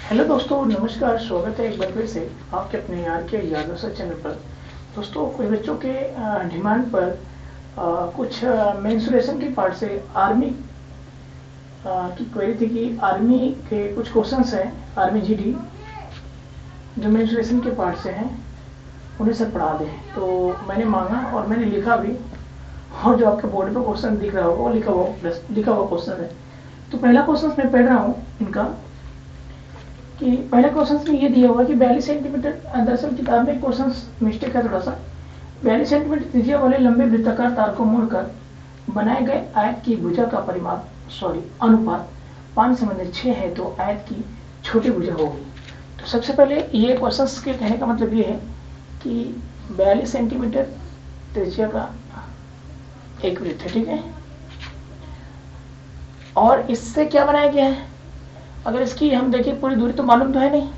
Hello दोस्तों, नमस्कार। स्वागत है एक बार फिर से आपके अपने यार के यादव सर चैनल पर। दोस्तों, कुछ बच्चों के डिमांड पर कुछ मेंसुरेशन के पार्ट से आर्मी की क्वेरी थी कि आर्मी के कुछ क्वेश्चंस हैं, आर्मी जीडी जो मेंसुरेशन के पार्ट से हैं उन्हें सर पढ़ा दें। तो मैंने मांगा और मैंने लिखा भी, और जो आपके बोर्ड पर क्वेश्चन दिख रहा होगा वो लिखा हुआ क्वेश्चन है। तो पहला क्वेश्चन मैं पढ़ रहा हूँ इनका कि पहले क्वेश्चन में ये दिया हुआ कि 42 सेंटीमीटर, दरअसल किताब में क्वेश्चन मिस्टेक है थोड़ा सा। 42 सेंटीमीटर त्रिज्या वाले लंबे वृत्ताकार तार को मोड़कर बनाए गए आयत की भुजा का अनुपात 5:6 है, तो आयत की छोटी भुजा होगी। तो सबसे पहले ये क्वेश्चन के कहने का मतलब ये है कि 42 सेंटीमीटर त्रिज्या का एक वृत्त है, ठीक है, और इससे क्या बनाया गया है। अगर इसकी हम देखें पूरी दूरी तो मालूम तो है नहीं।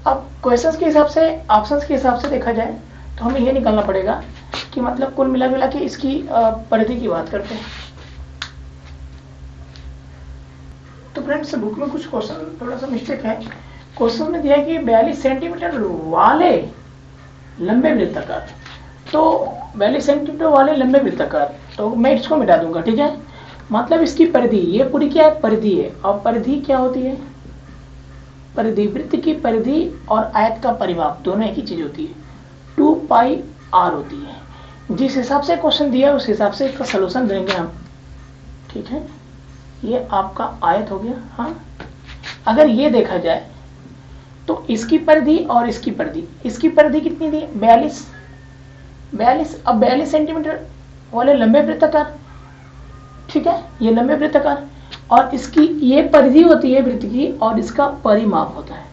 अब क्वेश्चंस के हिसाब से, ऑप्शंस के हिसाब से देखा जाए तो हमें ये निकालना पड़ेगा कि मतलब कुल मिला के इसकी परिधि की बात करते हैं। तो फ्रेंड्स, बुक में कुछ क्वेश्चन थोड़ा सा मिस्टेक है। क्वेश्चन में दिया है कि 42 सेंटीमीटर वाले लंबे वृत्ताकार, तो 42 सेंटीमीटर वाले लंबे वृत्ताकार, तो मैं इसको मिटा दूंगा, ठीक है। मतलब इसकी परिधि, ये पूरी क्या है, परिधि है। और परिधि क्या होती है, परिधि, वृत्त की परिधि और आयत का परिमाप दोनों एक ही चीज होती है, 2πr होती है। जिस हिसाब से क्वेश्चन दिया है उस हिसाब से इसका सलूशन देंगे हम, ठीक है। ये आपका आयत हो गया। हाँ, अगर ये देखा जाए तो इसकी परिधि और इसकी परिधि कितनी दी, 42। अब 42 सेंटीमीटर वाले लंबे वृत्ताकार, ठीक है, ये लंबे वृत्ताकार, और इसकी ये परिधि होती है वृत्त की, और इसका परिमाप होता है।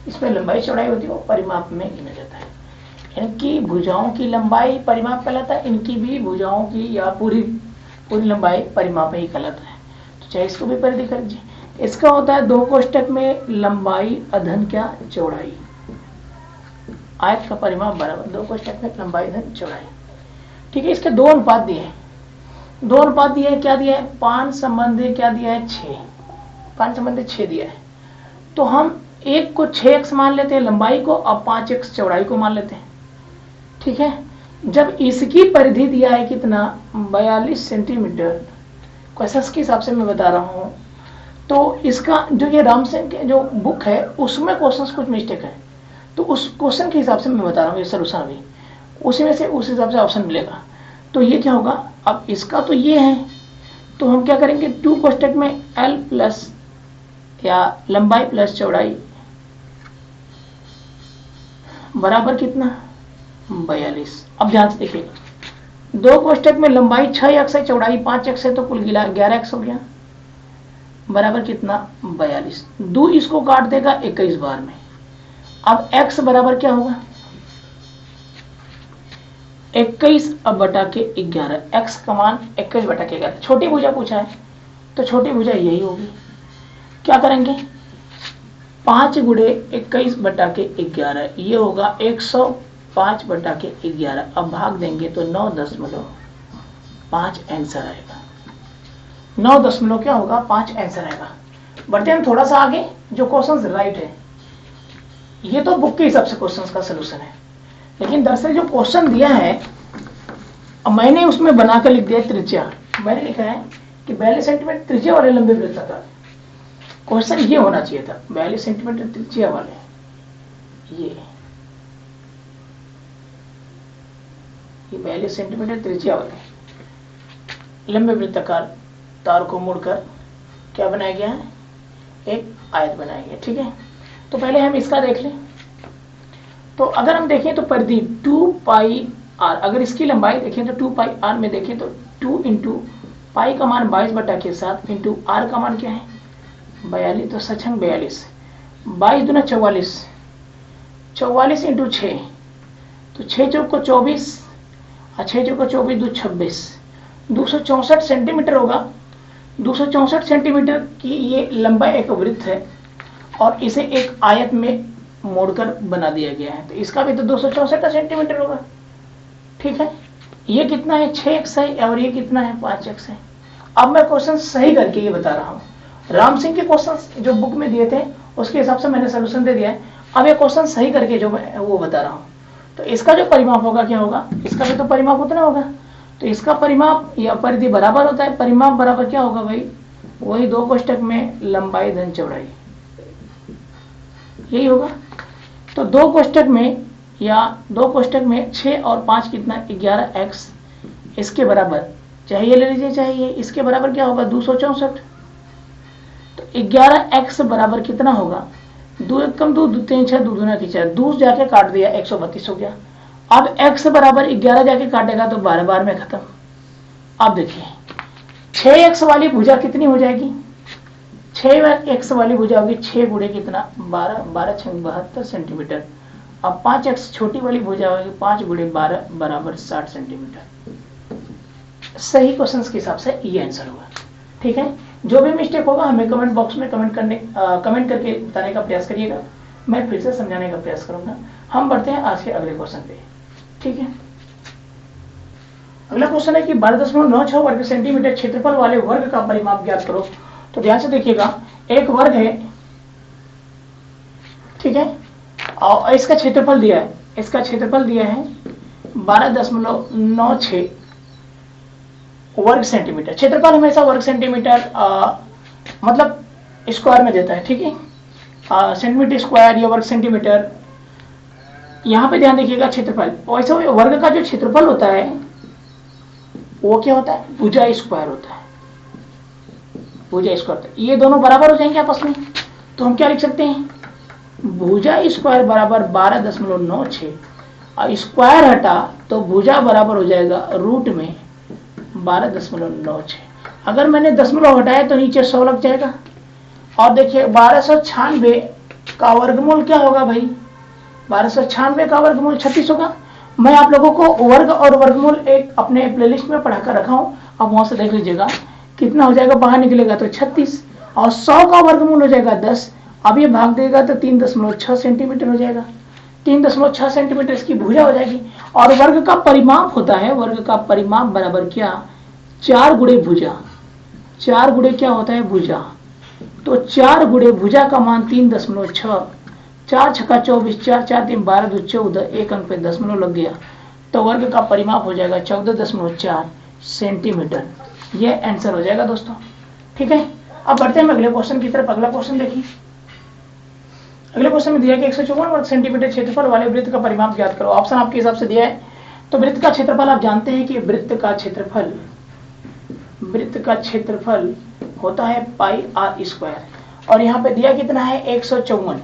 इसमें लंबाई चौड़ाई होती है, वो परिमाप में गिना जाता है। इनकी भुजाओं की लंबाई परिमाप कहलाता है, इनकी भी भुजाओं की या पूरी लंबाई परिमाप में ही कहलाता है। तो चाहे इसको भी परिधि कर दीजिए। इसका होता है 2 कोष्ठक में लंबाई अधन क्या, चौड़ाई, आयत का परिमाप बराबर 2 कोष्ठक में लंबाई धन चौड़ाई, ठीक है। इसके 2 अनुपात दिए हैं, 2 अनुपात दिए हैं। क्या दिया है, 5:6 क्या दिया है, 6, 5:6 दिया है। तो हम एक को 6x मान लेते हैं लंबाई को, और 5x चौड़ाई को मान लेते हैं, ठीक है। जब इसकी परिधि दिया है कितना, 42 सेंटीमीटर, क्वेश्चन के हिसाब से मैं बता रहा हूं, तो इसका जो ये रामसेन के जो बुक है उसमें क्वेश्चन कुछ मिस्टेक है, तो उस क्वेश्चन के हिसाब से मैं बता रहा हूँ ये सलूशन अभी, उसी में से उस हिसाब से ऑप्शन मिलेगा। तो ये क्या होगा, अब इसका तो ये है, तो हम क्या करेंगे, 2 कोष्ठक में l प्लस या लंबाई प्लस चौड़ाई बराबर कितना, 42। अब ध्यान से देखिएगा, 2 कोष्ठक में लंबाई 6x है, चौड़ाई 5x है, तो कुल गिला 11x हो गया, बराबर कितना, 42। 2 इसको काट देगा 21 बार में। अब x बराबर क्या होगा, 21 अब बटा के 11, x का मान 21 बटा के 11। छोटी भुजा पूछा है तो छोटी भुजा यही होगी। क्या करेंगे, 5 गुणे 21 बटा के 11, ये होगा 105 बटा के 11। अब भाग देंगे तो 9.5 आंसर आएगा, 9 क्या होगा, 5 आंसर आएगा। बढ़ते हम थोड़ा सा आगे, जो क्वेश्चन राइट है, ये तो बुक के हिसाब से क्वेश्चन का सलूशन है, लेकिन दरअसल जो क्वेश्चन दिया है मैंने उसमें बनाकर लिख दिया त्रिज्या। मैंने लिखा है कि 42 सेंटीमीटर त्रिज्या वाले लंबे वृत्ताकार, क्वेश्चन ये होना चाहिए था, 42 सेंटीमीटर त्रिज्या वाले, ये 42 सेंटीमीटर त्रिज्या वाले लंबे वृत्ताकार तार को मोड़कर क्या बनाया गया है, एक आयत बनाया गया, ठीक है। तो पहले हम इसका देख लें। तो अगर हम देखें तो परिधि 2πr, अगर इसकी लंबाई देखें तो 2πr में देखें तो 2 इंटू पाई का मान 22 बटा के 7 इंटू r का मान क्या है, 42, तो सचंग 42, 22 दूना 44, 44 इंटू 6, तो 6 चौक को 24, और 6 चौक को 24 दो 26, 264 सेंटीमीटर होगा। 264 सेंटीमीटर की ये लंबाई एक वृत्त है, और इसे एक आयत में मोड़कर बना दिया गया है, तो इसका भी तो 264 सेंटीमीटर होगा, ठीक है। ये कितना है, 6x है, और ये कितना है, 5x है। अब मैं क्वेश्चन सही करके ये बता रहा हूँ। राम सिंह के क्वेश्चन जो बुक में दिए थे उसके हिसाब से मैंने सोल्यूशन दे दिया है। अब ये क्वेश्चन सही करके जो मैं वो बता रहा हूँ, तो इसका जो परिमाप होगा क्या होगा, इसका भी तो परिमाप उतना होगा, तो इसका परिमाप या परिधि बराबर होता है, परिमाप बराबर क्या होगा भाई, वही 2 कोष्टक में लंबाई धन चौड़ाई, यही होगा। तो 2 कोष्टक में या 2 कोष्टक में 6 और 5 कितना 11x, इसके बराबर चाहे ये ले लीजिए चाहे ये, इसके बराबर क्या होगा 264। तो 11x बराबर कितना होगा, 2 एक कम 2 3 6 2 दूना 4, 2 जाके काट दिया 132 हो गया। अब x बराबर 11 जाके काटेगा तो 12 बार में खत्म। अब देखिए 6x वाली भुजा कितनी हो जाएगी, 6x वाली भुजा होगी 6 गुणे कितना 12, 12 6 72 सेंटीमीटर। अब 5x छोटी वाली भुजा होगी 5 गुणे 12 बराबर 60 सेंटीमीटर। सही क्वेश्चंस के हिसाब से ये आंसर होगा। ठीक है, जो भी मिस्टेक होगा हमें कमेंट बॉक्स में कमेंट करके बताने का प्रयास करिएगा, मैं फिर से समझाने का प्रयास करूंगा। हम बढ़ते हैं आज के अगले क्वेश्चन पे। ठीक है, अगला क्वेश्चन है कि 12.96 वर्ग सेंटीमीटर क्षेत्रफल वाले वर्ग का परिमाप ज्ञात करो। तो ध्यान से देखिएगा, एक वर्ग है, ठीक है, और इसका क्षेत्रफल दिया है, इसका क्षेत्रफल दिया है 12.96 वर्ग सेंटीमीटर। क्षेत्रफल हमेशा वर्ग सेंटीमीटर मतलब स्क्वायर में देता है, ठीक है, सेंटीमीटर स्क्वायर या वर्ग सेंटीमीटर। यहां पे ध्यान देखिएगा क्षेत्रफल, वैसे वर्ग का जो क्षेत्रफल होता है वो क्या होता है, भुजा स्क्वायर होता है, भुजा स्क्वायर। ये दोनों बराबर हो जाएंगे आपस में, तो हम क्या लिख सकते हैं, भुजा स्क्वायर बराबर 12.96 और स्क्वायर हटा तो भुजा बराबर हो जाएगा रूट में 12.96। अगर मैंने दशमलव हटाया तो नीचे 100 लग जाएगा। और देखिए 1296 का वर्गमूल क्या होगा भाई, 1296 का वर्गमूल 36 होगा। मैं आप लोगों को वर्ग और वर्गमूल एक अपने प्लेलिस्ट में पढ़ाकर रखा हूं, आप वहां से देख लीजिएगा कितना हो जाएगा, बाहर निकलेगा तो 36 और 100 का वर्गमूल हो जाएगा 10। अब ये भाग देगा तो 3.6 सेंटीमीटर हो जाएगा, 3.6 सेंटीमीटर इसकी भुजा हो जाएगी। और वर्ग का परिमाप होता है, वर्ग का परिमाप बराबर क्या, 4 गुणे भुजा, 4 गुणे क्या होता है भुजा, तो 4 गुणे भुजा का मान 3.6, 4 छक्का 24, 4 4 3 12 2 14, एक अंक पे दशमलव लग गया, तो वर्ग का परिमाप हो जाएगा 14.4 सेंटीमीटर। ये आंसर हो जाएगा दोस्तों। ठीक है, अब बढ़ते हैं अगले क्वेश्चन की तरफ। अगला क्वेश्चन देखिए, अगले क्वेश्चन में दिया कि 154 वर्ग सेंटीमीटर क्षेत्रफल वाले वृत्त का परिमाप ज्ञात करो। ऑप्शन आपके हिसाब से दिया है, तो वृत्त का क्षेत्रफल आप जानते हैं कि वृत्त का क्षेत्रफल होता है पाई आर स्क्वायर, और यहाँ पे दिया कितना है 154,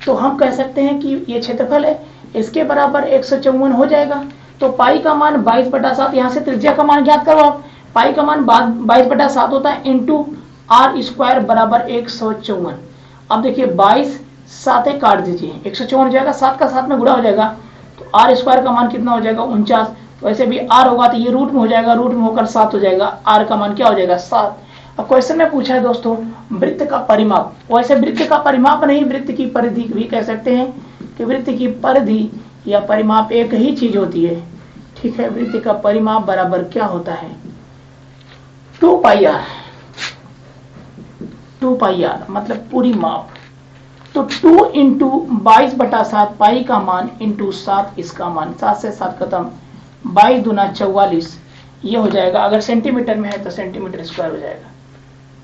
तो हम कह सकते हैं कि ये क्षेत्रफल है, इसके बराबर 154 हो जाएगा। तो पाई का मान 22/7, यहाँ से त्रिज्या का मान ज्ञात करो आप, पाई का मान 22/7 होता है इंटू आर स्क्वायर बराबर 154। अब देखिए 22 7 काट दीजिए, 154 हो जाएगा, 7 का 7 में गुणा हो जाएगा, तो आर स्क्वायर का मान कितना हो जाएगा 49। वैसे भी आर होगा तो ये रूट में हो जाएगा, रूट में होकर 7 हो जाएगा, आर का मान क्या हो जाएगा 7। अब क्वेश्चन में पूछा है दोस्तों वृत्त का परिमाप, वैसे वृत्त का परिमाप नहीं, वृत्त की परिधि भी कह सकते हैं कि वृत्त की परिधि या परिमाप एक ही चीज होती है। ठीक है, वृत्त का परिमाप बराबर क्या होता है 2 पाई आर, 2 पाई आर मतलब पूरी माप। तो 2 इंटू 22/7 पाई का मान इंटू 7 इसका मान, 7 से 7 खत्म, 22 दूना 44, ये हो जाएगा। अगर सेंटीमीटर में है तो सेंटीमीटर स्क्वायर हो जाएगा।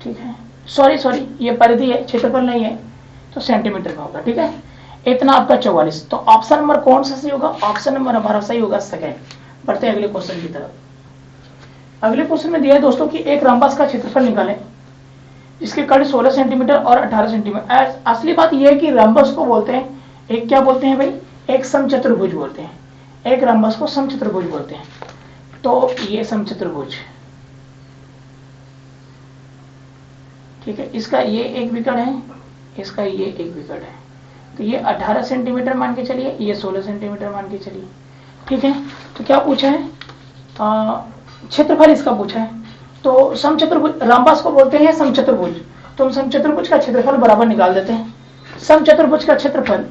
ठीक है, सॉरी ये परिधि है, क्षेत्रफल नहीं है, तो सेंटीमीटर में होगा। ठीक है, इतना आपका 44। तो ऑप्शन नंबर कौन सा सही होगा, ऑप्शन नंबर हमारा सही होगा सेकंड। बढ़ते हैं अगले क्वेश्चन की तरफ। अगले क्वेश्चन में दिया है दोस्तों कि एक रंबस का क्षेत्रफल निकालें जिसके कर्ण 16 सेंटीमीटर और 18 सेंटीमीटर। असली बात यह है कि रंबस को बोलते हैं, एक क्या बोलते हैं भाई, एक समचतुर्भुज बोलते हैं, एक रंबस को समचतुर्भुज बोलते हैं। तो ये समचतुर्भुज, ठीक है, इसका ये एक विकर्ण है, इसका ये एक विकर्ण है, तो ये 18 सेंटीमीटर मान के चलिए, ये 16 सेंटीमीटर मान के चलिए। ठीक है, तो क्या पूछा है, क्षेत्रफल इसका पूछा है। तो समचतुर्भुज, रंबस को बोलते हैं समचतुर्भुज, तो हम समचतुर्भुज का क्षेत्रफल बराबर निकाल देते हैं। समचतुर्भुज का क्षेत्रफल,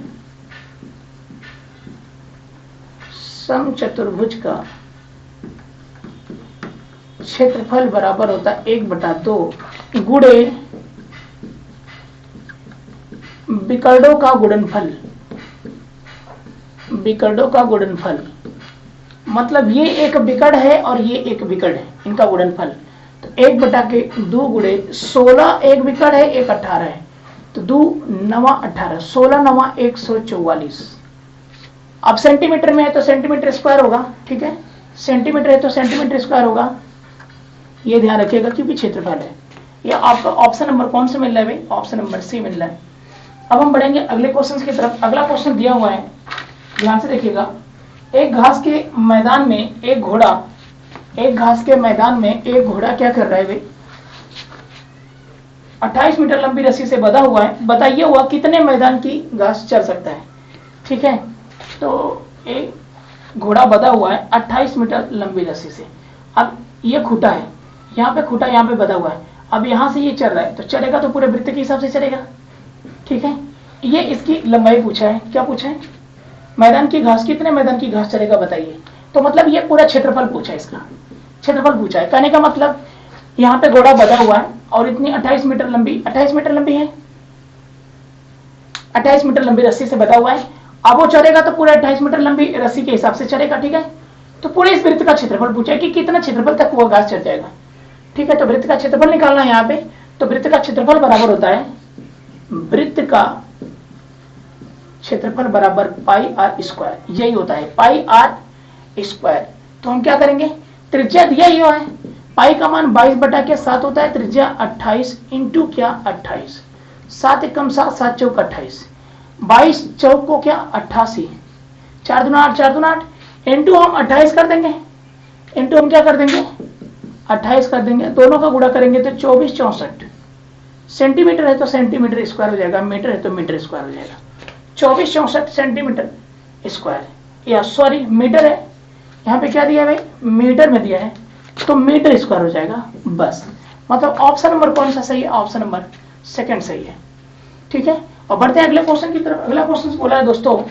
समचतुर्भुज का क्षेत्रफल बराबर होता है 1/2 गुणे विकर्णों का गुणनफल। विकर्णों का गुणनफल मतलब ये एक विकर्ण है और ये एक विकर्ण है, इनका गुणनफल। तो 1/2 गुणे 16 एक विकर्ण है, एक 18 है, तो 2 9 18, 16 9 144। अब सेंटीमीटर में है तो सेंटीमीटर स्क्वायर होगा, ठीक है, सेंटीमीटर है तो सेंटीमीटर स्क्वायर होगा, ये ध्यान रखिएगा क्योंकि क्षेत्रफल है। ये आपका ऑप्शन नंबर कौन से मिल रहा है भाई? ऑप्शन नंबर सी मिल रहा है। अब हम बढ़ेंगे अगले क्वेश्चन की तरफ। अगला क्वेश्चन दिया हुआ है, ध्यान से देखिएगा। एक घास के मैदान में एक घोड़ा क्या कर रहा है भाई? 28 मीटर लंबी रस्सी से बंधा हुआ है। बताइए वह कितने मैदान की घास चल सकता है? ठीक है, तो एक घोड़ा बंधा हुआ है 28 मीटर लंबी रस्सी से। अब ये खूंटा है, यहाँ पे खूंटा, यहाँ पे बंधा हुआ है। अब यहाँ से ये चल रहा है, तो चलेगा तो पूरे वृत्त के हिसाब से चलेगा, ठीक है। ये इसकी लंबाई पूछा है, क्या पूछा है? मैदान की घास, कितने मैदान की घास चलेगा बताइए। तो मतलब ये पूरा क्षेत्रफल पूछा है, इसका क्षेत्रफल पूछा है। कहने का मतलब यहाँ पे घोड़ा बंधा हुआ है और इतनी 28 मीटर लंबी है, 28 मीटर लंबी रस्सी से बंधा हुआ है। अब वो चलेगा तो पूरे 28 मीटर लंबी रस्सी के हिसाब से चलेगा, ठीक है। तो पूरे इस वृत्त का क्षेत्रफल पूछा है कि कितना क्षेत्रफल तक वो घास चल जाएगा, ठीक है। तो वृत्त का क्षेत्रफल निकालना है यहाँ पे। तो वृत्त का क्षेत्रफल बराबर होता है, वृत्त का क्षेत्रफल बराबर पाई आर स्क्वायर, यही होता है पाई आर स्क्वायर। तो हम क्या करेंगे, त्रिज्या दिया ही है, पाई का मान 22/7 होता है, त्रिज्या 28 इंटू क्या 28, 7 एकम 7, 7 चौक 28, 22 चौक को क्या 88, 4 दूना 8, 4 दूना 8, इंटू हम 28 कर देंगे, इंटू हम क्या कर देंगे 28 कर देंगे, दोनों का गुणा करेंगे तो 24 64। सेंटीमीटर है तो सेंटीमीटर स्क्वायर हो जाएगा, मीटर है तो मीटर स्क्वायर हो जाएगा। 24 64 सेंटीमीटर स्क्वायर, या सॉरी मीटर है, यहाँ पे क्या दिया है भाई, मीटर में दिया है, तो मीटर स्क्वायर हो जाएगा बस। मतलब ऑप्शन नंबर कौन सा सही है? ऑप्शन नंबर सेकंड सही है, ठीक है। और बढ़ते हैं अगले क्वेश्चन की तरफ। अगला क्वेश्चन बोला है दोस्तों,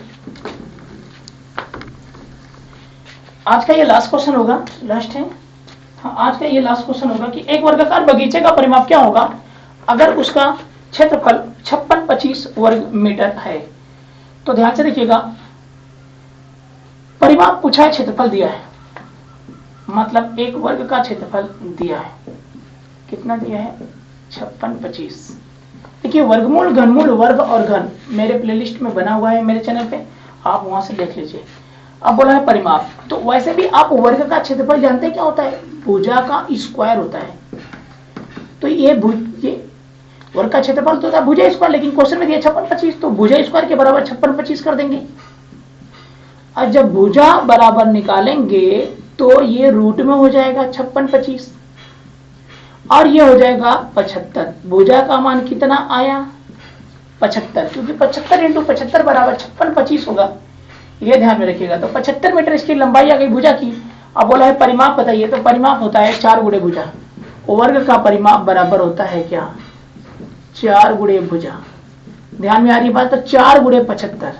आज का ये लास्ट क्वेश्चन होगा, लास्ट है हाँ, आज का ये लास्ट क्वेश्चन होगा कि एक वर्गाकार बगीचे का परिमाप क्या होगा अगर उसका क्षेत्रफल 5625 वर्ग मीटर है। तो ध्यान से देखिएगा, परिमाप पूछा है, क्षेत्रफल दिया है, मतलब एक वर्ग का क्षेत्रफल दिया है, कितना दिया है 5625। देखिए वर्गमूल, घनमूल, वर्ग और घन मेरे प्लेलिस्ट में बना हुआ है मेरे चैनल पे, आप वहां से देख लीजिए। अब बोला है परिमाप, तो वैसे भी आप वर्ग का क्षेत्रफल जानते हैं क्या होता है? भुजा का स्क्वायर होता है। तो ये वर्ग का क्षेत्रफल तो होता है भुजा स्क्वायर, लेकिन क्वेश्चन में दिया 5625, तो भुजा स्क्वायर के बराबर 5625 कर देंगे। और जब भुजा बराबर निकालेंगे तो ये रूट में हो जाएगा 5625 और ये हो जाएगा 75। भुजा का मान कितना आया 75, क्योंकि 75 इंटू 75 बराबर 5625 होगा, ये ध्यान में रखिएगा। तो 75 मीटर इसकी लंबाई आ गई भुजा की। अब बोला है परिमाप बताइए, तो परिमाप होता है 4 गुणे भुजा। वर्ग का परिमाप बराबर होता है क्या 4 गुणे भुजा। ध्यान में आ रही बात, तो 4 गुणे 75,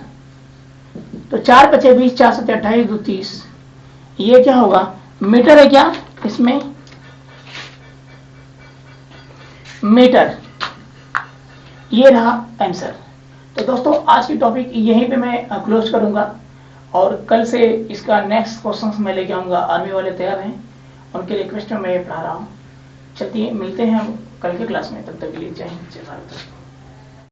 तो 4 पचे 20, 4 सत्ते 28, 2 30, ये क्या होगा मीटर है क्या इसमें, मीटर, ये रहा आंसर। तो दोस्तों आज की टॉपिक यहीं पे मैं क्लोज करूंगा और कल से इसका नेक्स्ट क्वेश्चन मैं लेके आऊंगा। आर्मी वाले तैयार हैं, उनके रिक्वेस्ट में मैं पढ़ा रहा हूँ। चलिए मिलते हैं हम कल के क्लास में, तब तक के लिए जय हिंद जय भारत।